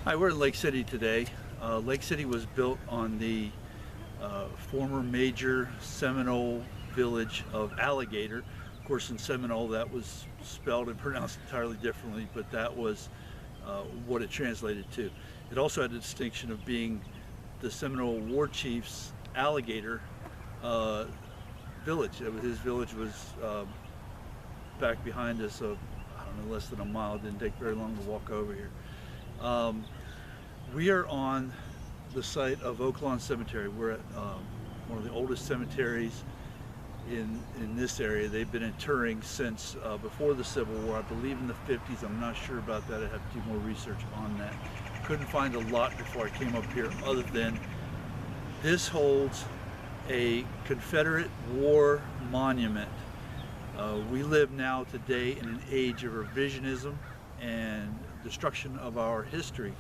Hi, we're at Lake City today. Lake City was built on the former major Seminole village of Alligator. Of course, in Seminole that was spelled and pronounced entirely differently, but that was what it translated to. It also had the distinction of being the Seminole war chief's Alligator village. His village was back behind us, I don't know, less than a mile. It didn't take very long to walk over here. We are on the site of Oaklawn Cemetery. We're at one of the oldest cemeteries in this area. They've been interring since before the Civil War, I believe in the 50s. I'm not sure about that. I have to do more research on that. Couldn't find a lot before I came up here other than this holds a Confederate War monument. We live now today in an age of revisionism and destruction of our history.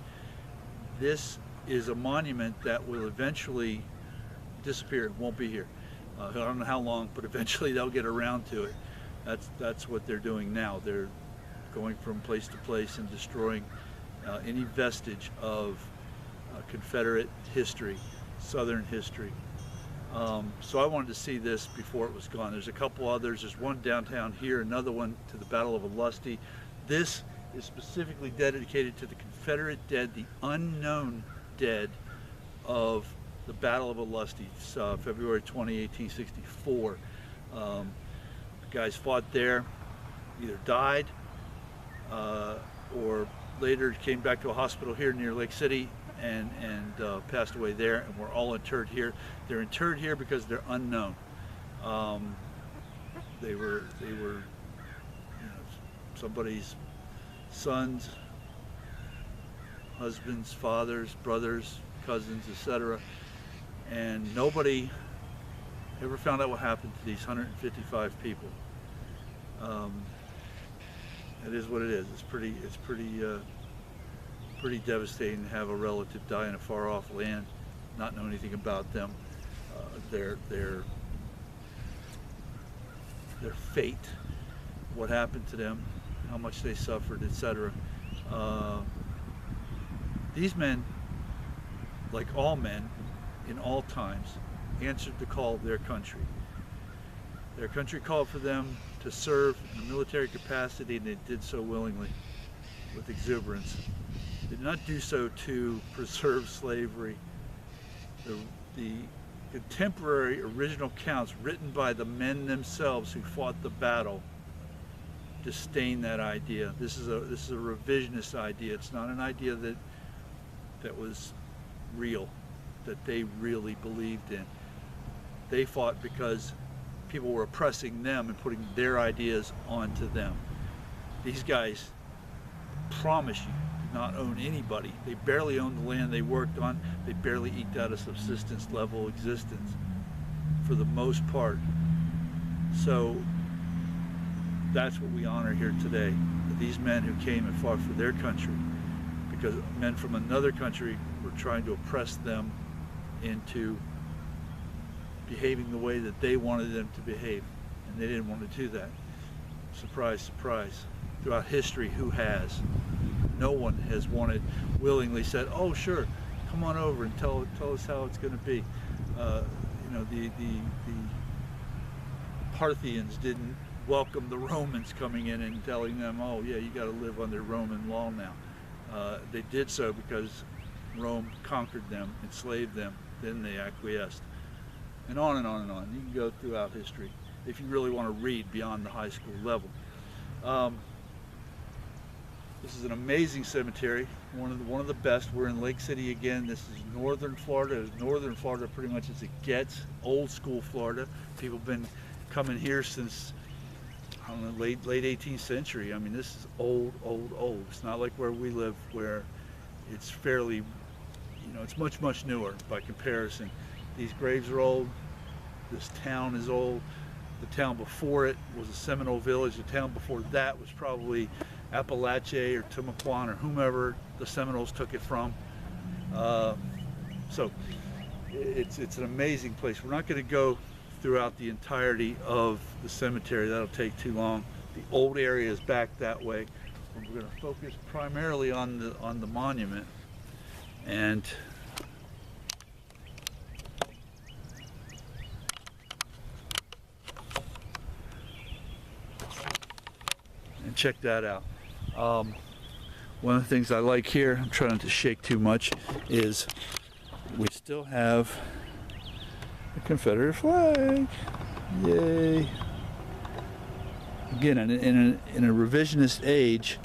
This is a monument that will eventually disappear. It won't be here. I don't know how long, but eventually they'll get around to it. That's what they're doing now. They're going from place to place and destroying any vestige of Confederate history, Southern history. So I wanted to see this before it was gone. There's a couple others. There's one downtown here, another one to the Battle of Olustee. This is specifically dedicated to the Confederate dead, the unknown dead of the Battle of Olustee, February 20, 1864. The guys fought there, either died or later came back to a hospital here near Lake City and passed away there, and we're all interred here. They're interred here because they're unknown. They were somebody's sons, husbands, fathers, brothers, cousins, etc. And nobody ever found out what happened to these 155 people. It is what it is. It's pretty devastating to have a relative die in a far-off land, not know anything about them, their fate, what happened to them, how much they suffered, etc. These men, like all men in all times, answered the call of their country. Their country called for them to serve in a military capacity, and they did so willingly, with exuberance. They did not do so to preserve slavery. The contemporary original accounts written by the men themselves who fought the battle disdain that idea. This is a revisionist idea. It's not an idea that was real, that they really believed in. They fought because people were oppressing them and putting their ideas onto them. These guys, promise you, did not own anybody. They barely owned the land they worked on. They barely eked out a subsistence level existence for the most part. So that's what we honor here today. These men who came and fought for their country, because men from another country were trying to oppress them into behaving the way that they wanted them to behave, and they didn't want to do that. Surprise, surprise. Throughout history, who has? No one has willingly said, "Oh, sure, come on over and tell us how it's going to be." The Parthians didn't welcome the Romans coming in and telling them, "Oh yeah, you got to live under Roman law now." They did so because Rome conquered them, enslaved them, then they acquiesced. And on and on and on. You can go throughout history if you really want to read beyond the high school level. This is an amazing cemetery, one of the best. We're in Lake City again. This is northern Florida, as northern Florida pretty much as it gets. Old school Florida. People have been coming here since, I don't know, late 18th century. I mean, this is old. It's not like where we live, where it's fairly, it's much newer by comparison. These graves are old. This town is old. The town before it was a Seminole village. The town before that was probably Appalachia or Timucuan or whomever the Seminoles took it from. So it's an amazing place. We're not going to go throughout the entirety of the cemetery. That'll take too long. The old area is back that way. We're going to focus primarily on the monument. And check that out. One of the things I like here, I'm trying not to shake too much, is we still have the Confederate flag. Yay. Again, in a revisionist age,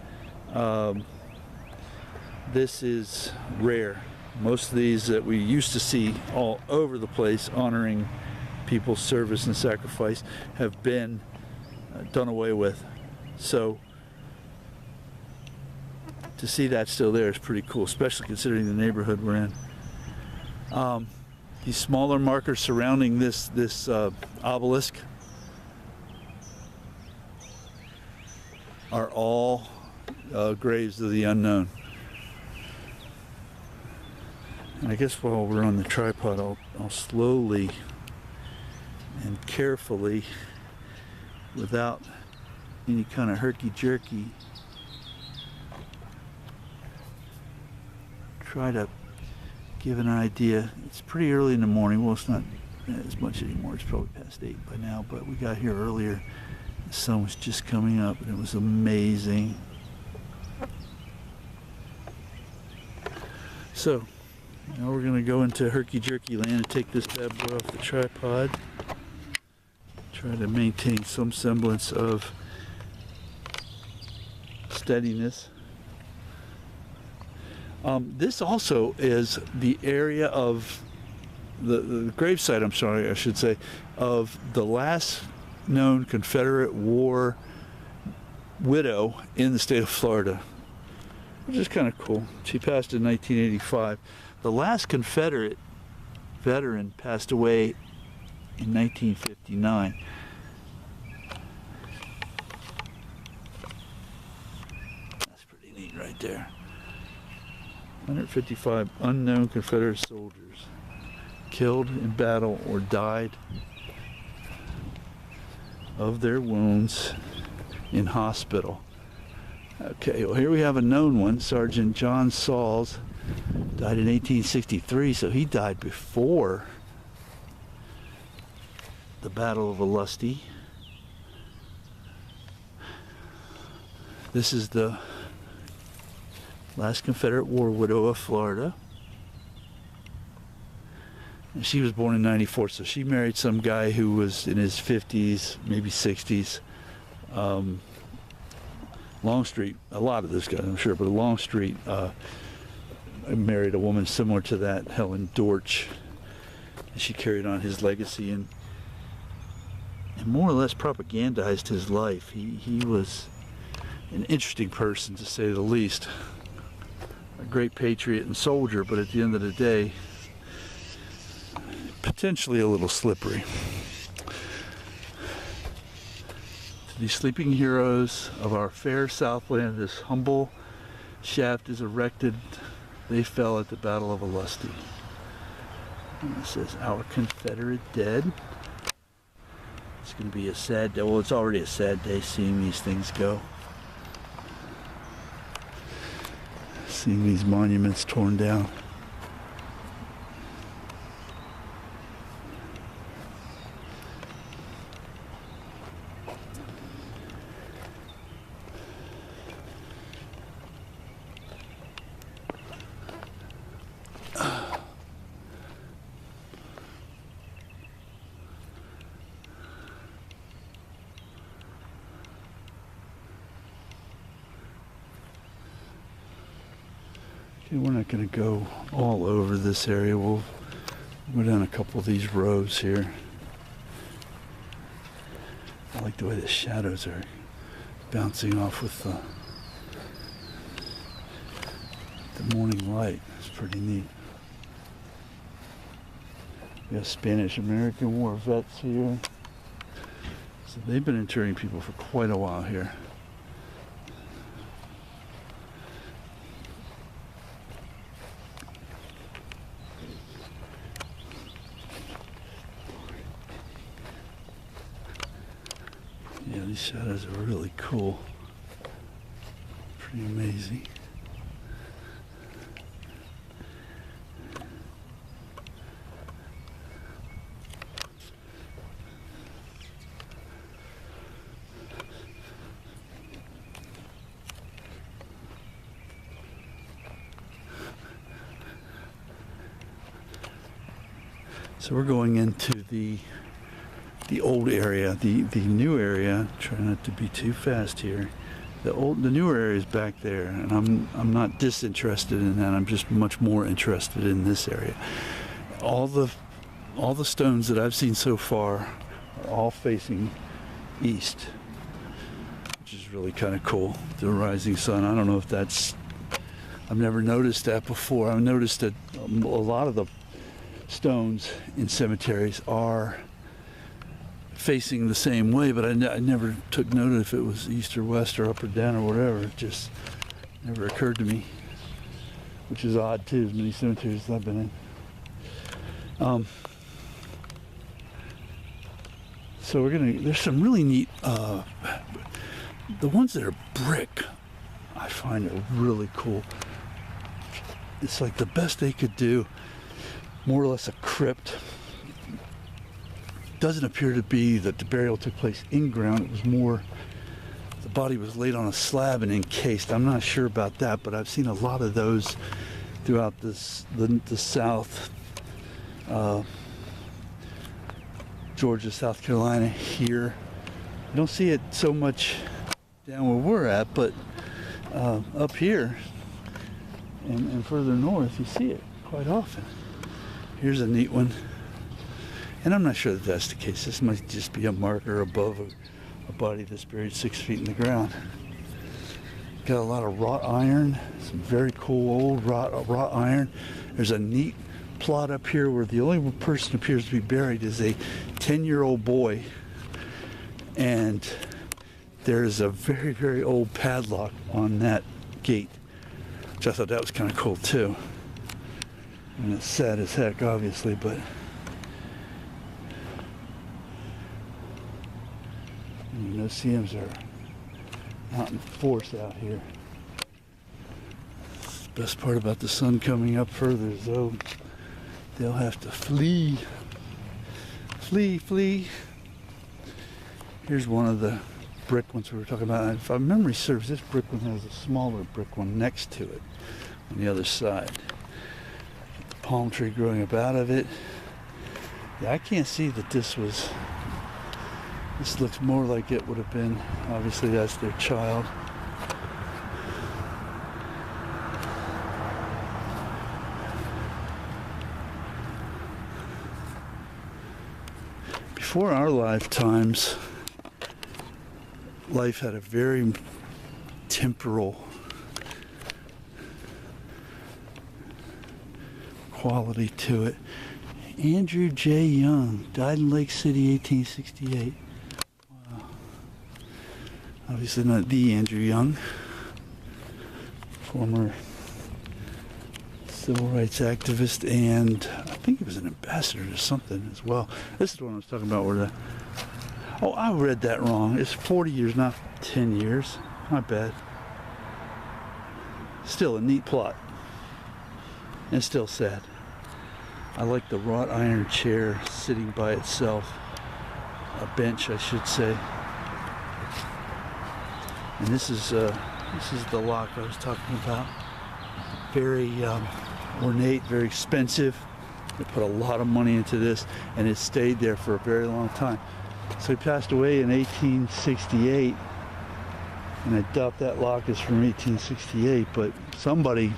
this is rare. Most of these that we used to see all over the place honoring people's service and sacrifice have been done away with. So to see that still there is pretty cool, especially considering the neighborhood we're in. These smaller markers surrounding this obelisk are all graves of the unknown. And I guess while we're on the tripod, I'll slowly and carefully, without any kind of herky-jerky, try to give an idea. It's pretty early in the morning. Well, it's not as much anymore. It's probably past 8 by now, but we got here earlier. The sun was just coming up and it was amazing. So now we're going to go into herky-jerky land and take this bad boy off the tripod. Try to maintain some semblance of steadiness. This also is the area of the gravesite, I'm sorry, I should say, of the last known Confederate War widow in the state of Florida, which is kind of cool. She passed in 1985. The last Confederate veteran passed away in 1959. That's pretty neat right there. 155 unknown Confederate soldiers killed in battle or died of their wounds in hospital. Okay, well here we have a known one. Sergeant John Sauls died in 1863, so he died before the Battle of Olustee. This is the last Confederate war widow of Florida. And she was born in 94, so she married some guy who was in his 50s, maybe 60s. Longstreet, a lot of this guy, I'm sure, but Longstreet married a woman similar to that, Helen Dortch. And she carried on his legacy and more or less propagandized his life. He was an interesting person, to say the least. A great patriot and soldier, but at the end of the day, potentially a little slippery. To these sleeping heroes of our fair Southland, this humble shaft is erected. They fell at the Battle of Olustee. And it says, "Our Confederate dead." It's going to be a sad day. Well, it's already a sad day seeing these things go. Seeing these monuments torn down. Okay, we're not going to go all over this area. We'll go down a couple of these rows here. I like the way the shadows are bouncing off with the morning light. It's pretty neat. We have Spanish-American War vets here. So they've been interring people for quite a while here. Yeah, these shadows are really cool. Pretty amazing. So we're going into the old area, the new area. Try not to be too fast here. The newer area is back there, and I'm not disinterested in that. I'm just much more interested in this area. All the stones that I've seen so far are all facing east, which is really kind of cool. The rising sun. I don't know if that's. I've never noticed that before. I've noticed that a lot of the stones in cemeteries are facing the same way, but I never took note if it was east or west or up or down or whatever. It just never occurred to me, which is odd too, as many cemeteries as I've been in. So there's some really neat, the ones that are brick, I find are really cool. It's like the best they could do, more or less a crypt. Doesn't appear to be that the burial took place in ground. It was more the body was laid on a slab and encased. I'm not sure about that, but I've seen a lot of those throughout the South, Georgia, South Carolina. Here you don't see it so much down where we're at, but up here and further north you see it quite often. Here's a neat one. And I'm not sure that that's the case. This might just be a marker above a body that's buried 6 feet in the ground. Got a lot of wrought iron, some very cool old wrought iron. There's a neat plot up here where the only person who appears to be buried is a 10-year-old boy. And there's a very, very old padlock on that gate, which I thought that was kind of cool too. And it's sad as heck, obviously, but no-see-ums are out in force out here. The best part about the sun coming up further is though they'll have to flee. Flee. Here's one of the brick ones we were talking about. If my memory serves, this brick one has a smaller brick one next to it on the other side. The palm tree growing up out of it. Yeah, I can't see that this looks more like it would have been. Obviously that's their child. Before our lifetimes, life had a very temporal quality to it. Andrew J. Young died in Lake City, 1868. Wow. Obviously not the Andrew Young, former civil rights activist, and I think he was an ambassador to something as well. This is the one I was talking about where oh, I read that wrong. It's 40 years, not 10 years. Not bad. Still a neat plot. And still sad. I like the wrought iron chair sitting by itself. A bench, I should say. And this is the lock I was talking about. Very ornate, very expensive. They put a lot of money into this, and it stayed there for a very long time. So he passed away in 1868, and I doubt that lock is from 1868, but somebody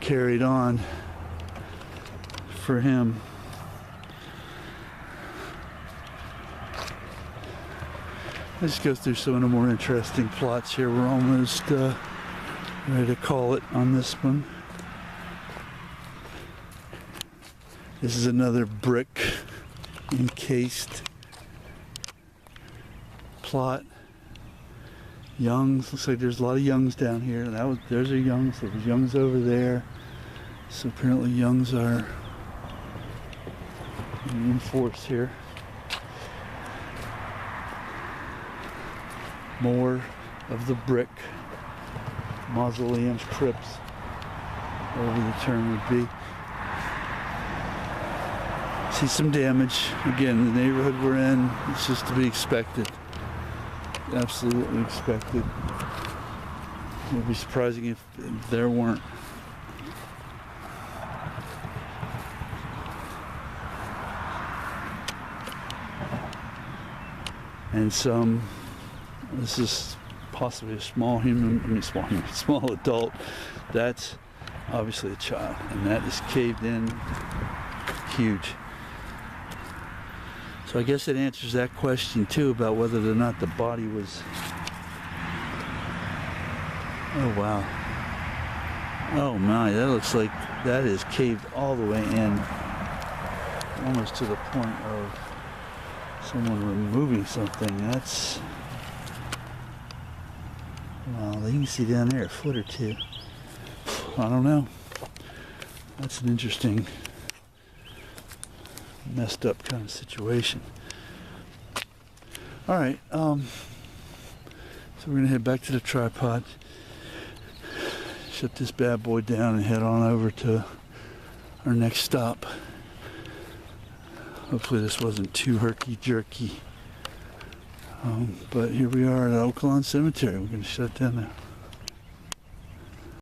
carried on for him. Let's go through some of the more interesting plots here. We're almost ready to call it on this one. This is another brick encased plot. Youngs, looks like there's a lot of Youngs down here. There's a Youngs. There was Youngs over there. So apparently Youngs are in force here. More of the brick mausoleums, crypts, whatever the term would be. See some damage. Again, the neighborhood we're in, it's just to be expected. Absolutely expected. It would be surprising if there weren't. and this is possibly a small small adult. That's obviously a child, and that is caved in huge. So I guess it answers that question too about whether or not the body was... Oh wow. Oh my, that looks like that is caved all the way in, almost to the point of someone removing something. That's... Well, you can see down there a foot or two. I don't know. That's an interesting, messed up kind of situation. All right, so we're gonna head back to the tripod, shut this bad boy down, and head on over to our next stop. Hopefully this wasn't too herky-jerky. But here we are at Oaklawn Cemetery. We're going to shut down now.